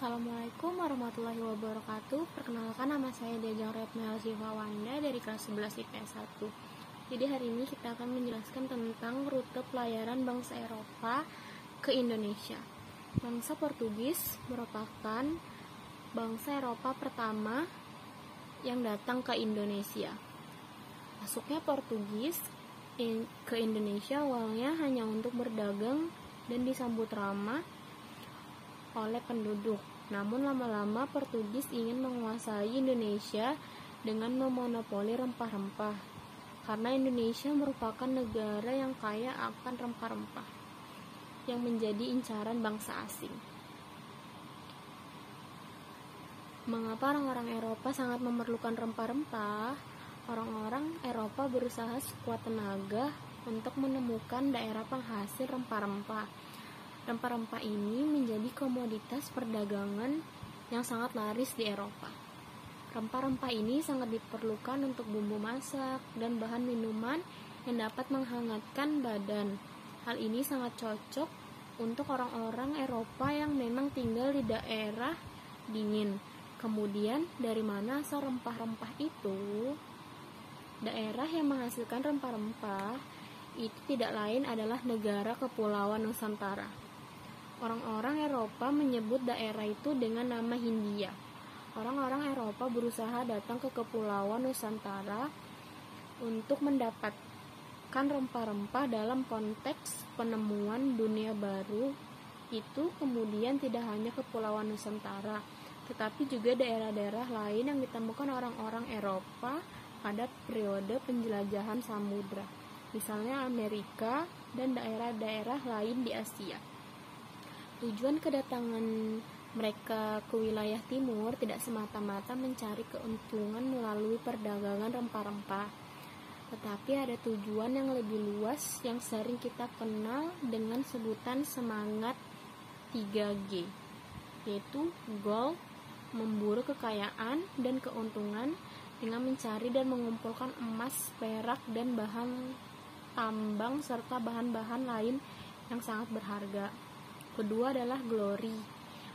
Assalamualaikum warahmatullahi wabarakatuh. Perkenalkan, nama saya Diajeng Retmel Ziva Wanda dari kelas 11 IPS 1. Jadi hari ini kita akan menjelaskan tentang rute pelayaran bangsa Eropa ke Indonesia. Bangsa Portugis merupakan bangsa Eropa pertama yang datang ke Indonesia. Masuknya Portugis ke Indonesia awalnya hanya untuk berdagang dan disambut ramah oleh penduduk. Namun lama-lama Portugis ingin menguasai Indonesia dengan memonopoli rempah-rempah, karena Indonesia merupakan negara yang kaya akan rempah-rempah yang menjadi incaran bangsa asing. Mengapa orang-orang Eropa sangat memerlukan rempah-rempah? Orang-orang Eropa berusaha sekuat tenaga untuk menemukan daerah penghasil rempah-rempah. Rempah-rempah ini menjadi komoditas perdagangan yang sangat laris di Eropa. Rempah-rempah ini sangat diperlukan untuk bumbu masak dan bahan minuman yang dapat menghangatkan badan. Hal ini sangat cocok untuk orang-orang Eropa yang memang tinggal di daerah dingin. Kemudian, dari mana asal rempah-rempah itu? Daerah yang menghasilkan rempah-rempah itu tidak lain adalah negara Kepulauan Nusantara. Orang-orang Eropa menyebut daerah itu dengan nama Hindia. Orang-orang Eropa berusaha datang ke Kepulauan Nusantara untuk mendapatkan rempah-rempah dalam konteks penemuan dunia baru. Itu kemudian tidak hanya Kepulauan Nusantara, tetapi juga daerah-daerah lain yang ditemukan orang-orang Eropa pada periode penjelajahan samudra, misalnya Amerika dan daerah-daerah lain di Asia. Tujuan kedatangan mereka ke wilayah timur tidak semata-mata mencari keuntungan melalui perdagangan rempah-rempah, tetapi ada tujuan yang lebih luas yang sering kita kenal dengan sebutan semangat 3G, yaitu goal, memburu kekayaan dan keuntungan dengan mencari dan mengumpulkan emas, perak, dan bahan tambang serta bahan-bahan lain yang sangat berharga. Kedua adalah glory,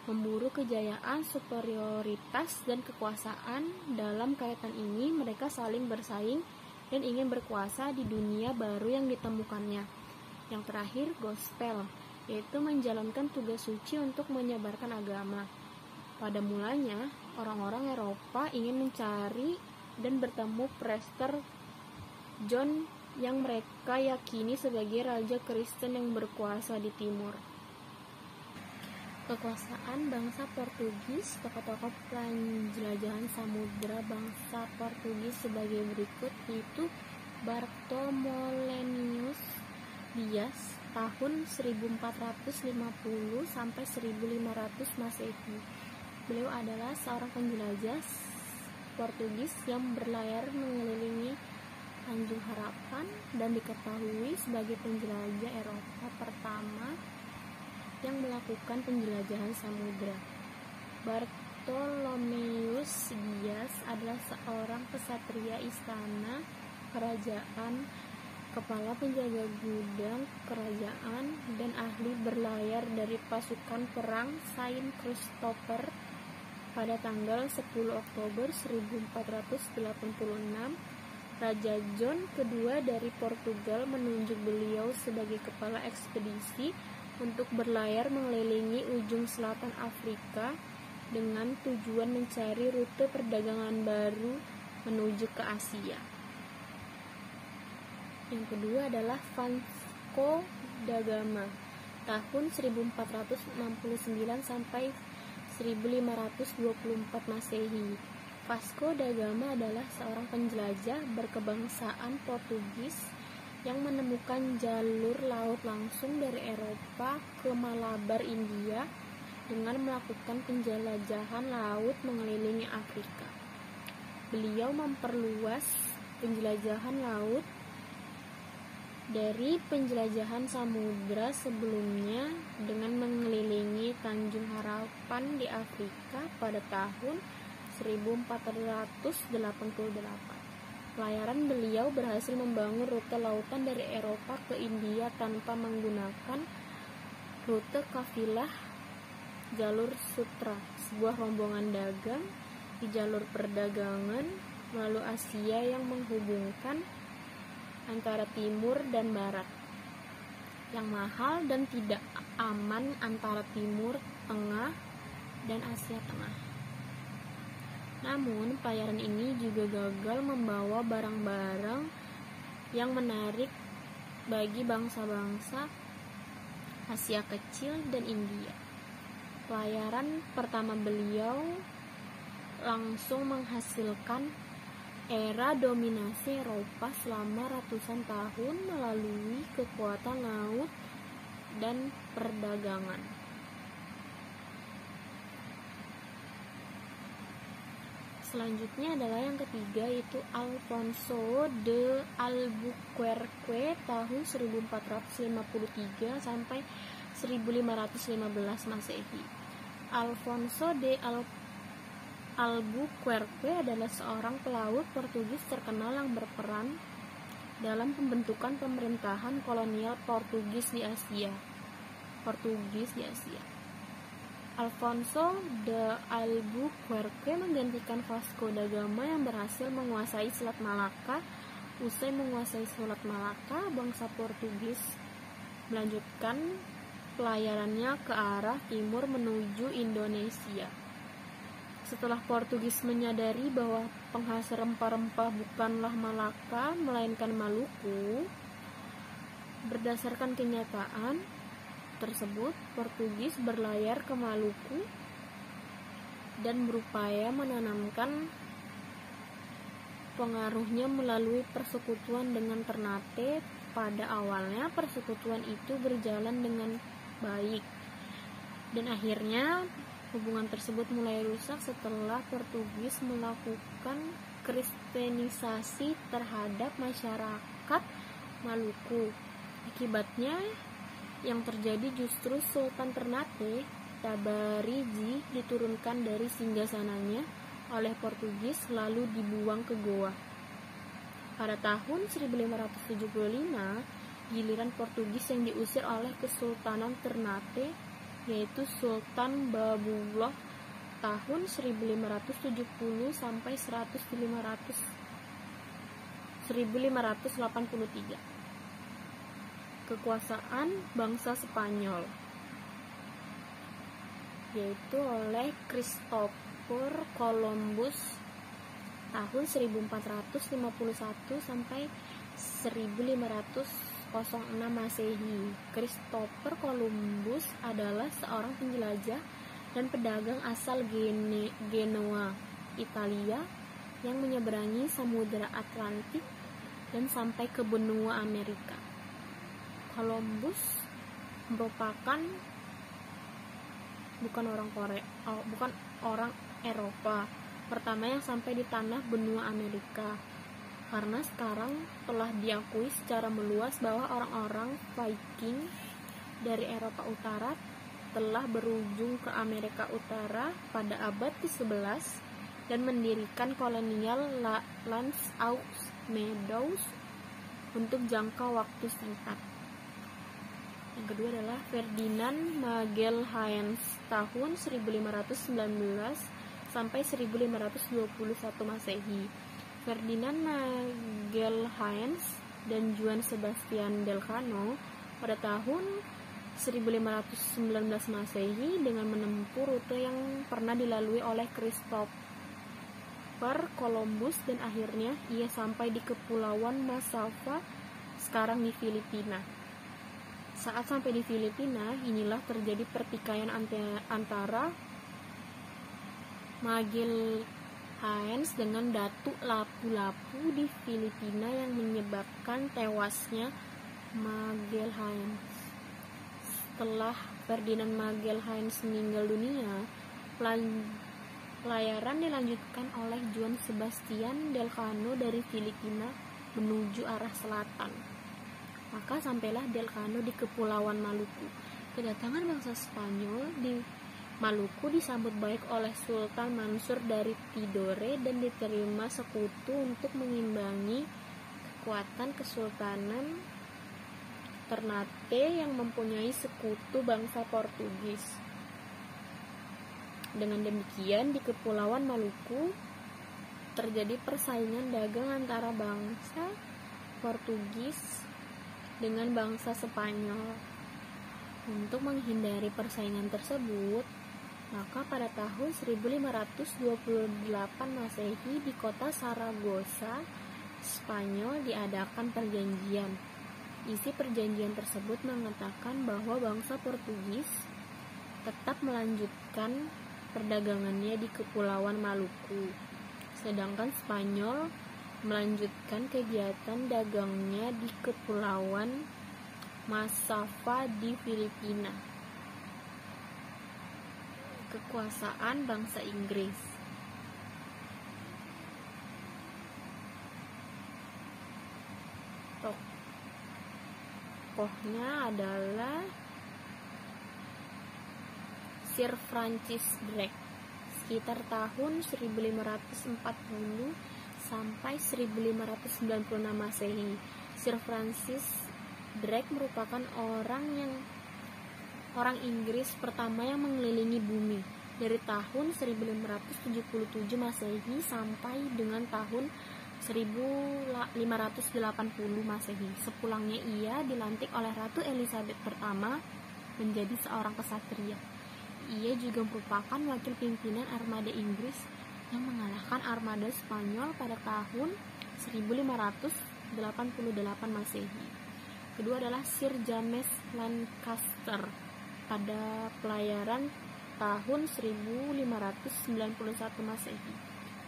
memburu kejayaan, superioritas, dan kekuasaan. Dalam kaitan ini, mereka saling bersaing dan ingin berkuasa di dunia baru yang ditemukannya. Yang terakhir, gospel, yaitu menjalankan tugas suci untuk menyebarkan agama. Pada mulanya, orang-orang Eropa ingin mencari dan bertemu Prester John yang mereka yakini sebagai raja Kristen yang berkuasa di timur. Kekuasaan bangsa Portugis. Tokoh-tokoh penjelajahan samudra bangsa Portugis sebagai berikut, yaitu Bartolomeu Dias tahun 1450 sampai 1500 Masehi. Beliau adalah seorang penjelajah Portugis yang berlayar mengelilingi Tanjung Harapan dan diketahui sebagai penjelajah Eropa pertama yang melakukan penjelajahan samudra. Bartolomeus Dias adalah seorang kesatria istana kerajaan, kepala penjaga gudang kerajaan, dan ahli berlayar dari pasukan perang Saint Christopher. Pada tanggal 10 Oktober 1486, Raja John II dari Portugal menunjuk beliau sebagai kepala ekspedisi untuk berlayar mengelilingi ujung selatan Afrika dengan tujuan mencari rute perdagangan baru menuju ke Asia. Yang kedua adalah Vasco da Gama tahun 1469 sampai 1524 Masehi. Vasco da Gama adalah seorang penjelajah berkebangsaan Portugis yang menemukan jalur laut langsung dari Eropa ke Malabar, India, dengan melakukan penjelajahan laut mengelilingi Afrika. Beliau memperluas penjelajahan laut dari penjelajahan samudra sebelumnya dengan mengelilingi Tanjung Harapan di Afrika pada tahun 1488. Pelayaran beliau berhasil membangun rute lautan dari Eropa ke India tanpa menggunakan rute kafilah jalur sutra, sebuah rombongan dagang di jalur perdagangan melalui Asia yang menghubungkan antara timur dan barat, yang mahal dan tidak aman antara timur tengah dan Asia Tengah. Namun, pelayaran ini juga gagal membawa barang-barang yang menarik bagi bangsa-bangsa Asia Kecil dan India. Pelayaran pertama beliau langsung menghasilkan era dominasi Eropa selama ratusan tahun melalui kekuatan laut dan perdagangan. Selanjutnya adalah yang ketiga, yaitu Alfonso de Albuquerque tahun 1453 sampai 1515 Masehi. Alfonso de Albuquerque adalah seorang pelaut Portugis terkenal yang berperan dalam pembentukan pemerintahan kolonial Portugis di Asia. Alfonso de Albuquerque menggantikan Vasco da Gama yang berhasil menguasai Selat Malaka. Usai menguasai Selat Malaka, bangsa Portugis melanjutkan pelayarannya ke arah timur menuju Indonesia. Setelah Portugis menyadari bahwa penghasil rempah-rempah bukanlah Malaka, melainkan Maluku, berdasarkan kenyataan tersebut, Portugis berlayar ke Maluku dan berupaya menanamkan pengaruhnya melalui persekutuan dengan Ternate. Pada awalnya, persekutuan itu berjalan dengan baik, dan akhirnya hubungan tersebut mulai rusak setelah Portugis melakukan kristenisasi terhadap masyarakat Maluku. Akibatnya, yang terjadi justru Sultan Ternate Tabarigi diturunkan dari singgasananya oleh Portugis lalu dibuang ke Goa. Pada tahun 1575, giliran Portugis yang diusir oleh Kesultanan Ternate, yaitu Sultan Babullah tahun 1570 sampai 1583. Kekuasaan bangsa Spanyol, yaitu oleh Christopher Columbus tahun 1451 sampai 1506 Masehi. Christopher Columbus adalah seorang penjelajah dan pedagang asal Genoa, Italia, yang menyeberangi Samudra Atlantik dan sampai ke benua Amerika. Columbus merupakan bukan orang Eropa pertama yang sampai di tanah benua Amerika, karena sekarang telah diakui secara meluas bahwa orang-orang Viking dari Eropa Utara telah berujung ke Amerika Utara pada abad ke-11 dan mendirikan kolonial Lands aux Meadows untuk jangka waktu singkat. Yang kedua adalah Ferdinand Magelhaens tahun 1519 sampai 1521 Masehi. Ferdinand Magelhaens dan Juan Sebastian Elcano pada tahun 1519 Masehi dengan menempuh rute yang pernah dilalui oleh Christopher Columbus, dan akhirnya ia sampai di Kepulauan Masava sekarang di Filipina. Saat sampai di Filipina, inilah terjadi pertikaian antara Magelhaens dengan Datuk Lapu-Lapu di Filipina yang menyebabkan tewasnya Magelhaens. Setelah Ferdinand Magelhaens meninggal dunia, pelayaran dilanjutkan oleh Juan Sebastian Elcano dari Filipina menuju arah selatan. Maka sampailah Elcano di Kepulauan Maluku. Kedatangan bangsa Spanyol di Maluku disambut baik oleh Sultan Mansur dari Tidore dan diterima sekutu untuk mengimbangi kekuatan Kesultanan Ternate yang mempunyai sekutu bangsa Portugis. Dengan demikian, di Kepulauan Maluku terjadi persaingan dagang antara bangsa Portugis dengan bangsa Spanyol. Untuk menghindari persaingan tersebut, maka pada tahun 1528 Masehi di kota Saragossa, Spanyol diadakan perjanjian. Isi perjanjian tersebut mengatakan bahwa bangsa Portugis tetap melanjutkan perdagangannya di Kepulauan Maluku, sedangkan Spanyol melanjutkan kegiatan dagangnya di Kepulauan Masava di Filipina. Kekuasaan bangsa Inggris. Tokohnya adalah Sir Francis Drake, sekitar tahun 1540 sampai 1596 Masehi. Sir Francis Drake merupakan orang Inggris pertama yang mengelilingi bumi dari tahun 1577 Masehi sampai dengan tahun 1580 Masehi. Sepulangnya ia dilantik oleh Ratu Elizabeth pertama menjadi seorang kesatria. Ia juga merupakan wakil pimpinan armada Inggris yang mengalahkan armada Spanyol pada tahun 1588 Masehi. Kedua adalah Sir James Lancaster pada pelayaran tahun 1591 Masehi.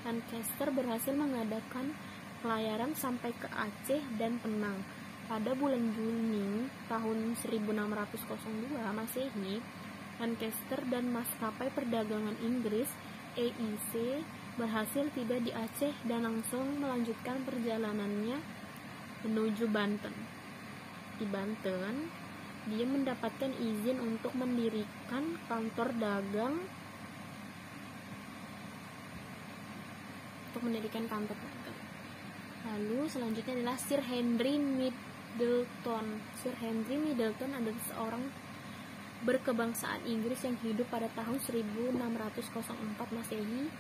Lancaster berhasil mengadakan pelayaran sampai ke Aceh dan Penang. Pada bulan Juni tahun 1602 Masehi, Lancaster dan maskapai perdagangan Inggris EIC berhasil tiba di Aceh dan langsung melanjutkan perjalanannya menuju Banten. Di Banten, dia mendapatkan izin untuk mendirikan kantor dagang Lalu selanjutnya adalah Sir Henry Middleton. Sir Henry Middleton adalah seorang berkebangsaan Inggris yang hidup pada tahun 1604 Masehi.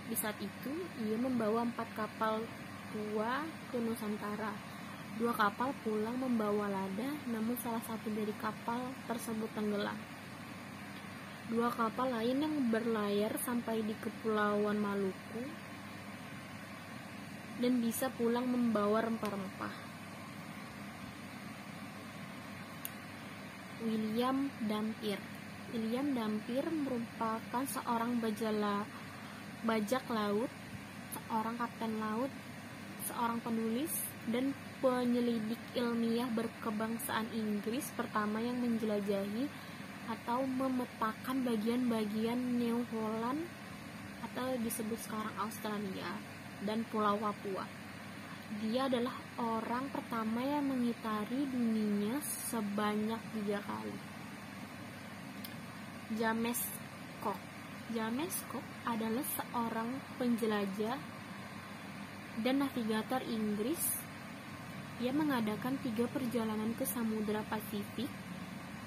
Di saat itu, ia membawa 4 kapal tua ke Nusantara. 2 kapal pulang membawa lada, namun salah satu dari kapal tersebut tenggelam. 2 kapal lain yang berlayar sampai di Kepulauan Maluku dan bisa pulang membawa rempah-rempah. William Dampier. William Dampier merupakan seorang bajak laut, seorang kapten laut, seorang penulis dan penyelidik ilmiah berkebangsaan Inggris pertama yang menjelajahi atau memetakan bagian-bagian New Holland atau disebut sekarang Australia dan Pulau Papua. Dia adalah orang pertama yang mengitari dunia sebanyak 3 kali. James Cook. James Cook adalah seorang penjelajah dan navigator Inggris. Ia mengadakan 3 perjalanan ke Samudra Pasifik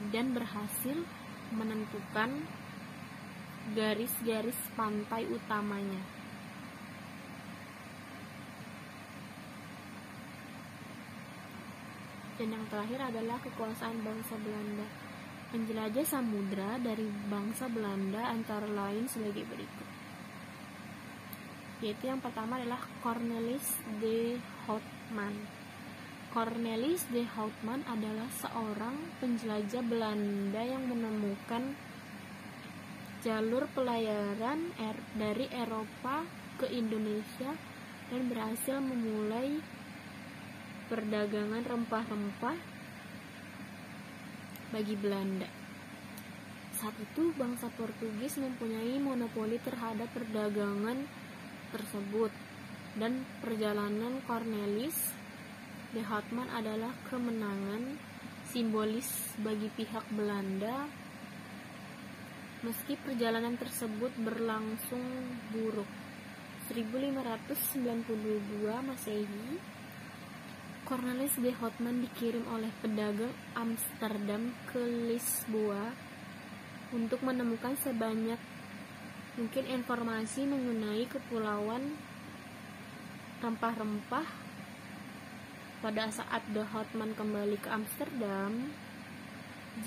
dan berhasil menentukan garis-garis pantai utamanya. Dan yang terakhir adalah kekuasaan bangsa Belanda. Penjelajah samudra dari bangsa Belanda antara lain sebagai berikut. Yaitu yang pertama adalah Cornelis de Houtman. Cornelis de Houtman adalah seorang penjelajah Belanda yang menemukan jalur pelayaran dari Eropa ke Indonesia dan berhasil memulai perdagangan rempah-rempah bagi Belanda. Saat itu bangsa Portugis mempunyai monopoli terhadap perdagangan tersebut dan perjalanan Cornelis de Houtman adalah kemenangan simbolis bagi pihak Belanda meski perjalanan tersebut berlangsung buruk. 1592 Masehi, Cornelis de Houtman dikirim oleh pedagang Amsterdam ke Lisboa untuk menemukan sebanyak Mungkin informasi mengenai kepulauan rempah-rempah pada saat De Houtman kembali ke Amsterdam.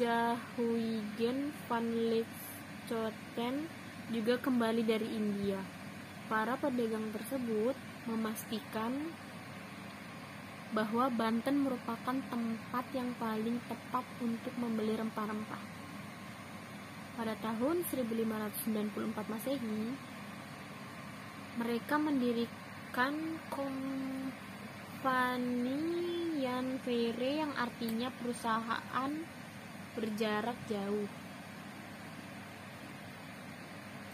Zhugen van Lieshoten juga kembali dari India. Para pedagang tersebut memastikan bahwa Banten merupakan tempat yang paling tepat untuk membeli rempah-rempah. Pada tahun 1594 Masehi, mereka mendirikan Kompani Jan Verre yang artinya perusahaan berjarak jauh.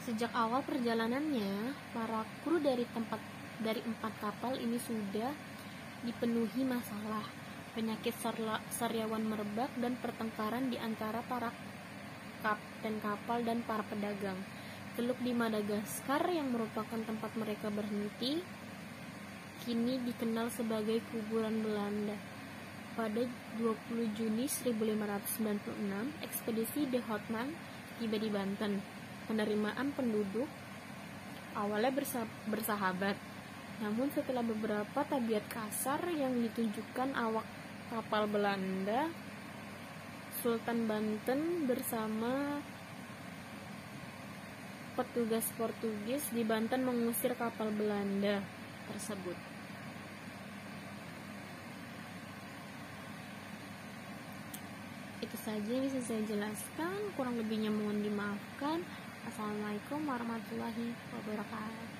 Sejak awal perjalanannya, para kru dari 4 kapal ini sudah dipenuhi masalah, penyakit sariawan merebak, dan pertengkaran di antara para kapten kapal dan para pedagang. Teluk di Madagaskar yang merupakan tempat mereka berhenti kini dikenal sebagai kuburan Belanda. Pada 20 Juni 1596, ekspedisi De Houtman tiba di Banten. Penerimaan penduduk awalnya bersahabat, namun setelah beberapa tabiat kasar yang ditunjukkan awak kapal Belanda, Sultan Banten bersama petugas Portugis di Banten mengusir kapal Belanda tersebut. Itu saja yang bisa saya jelaskan, kurang lebihnya mohon dimaafkan. Assalamualaikum warahmatullahi wabarakatuh.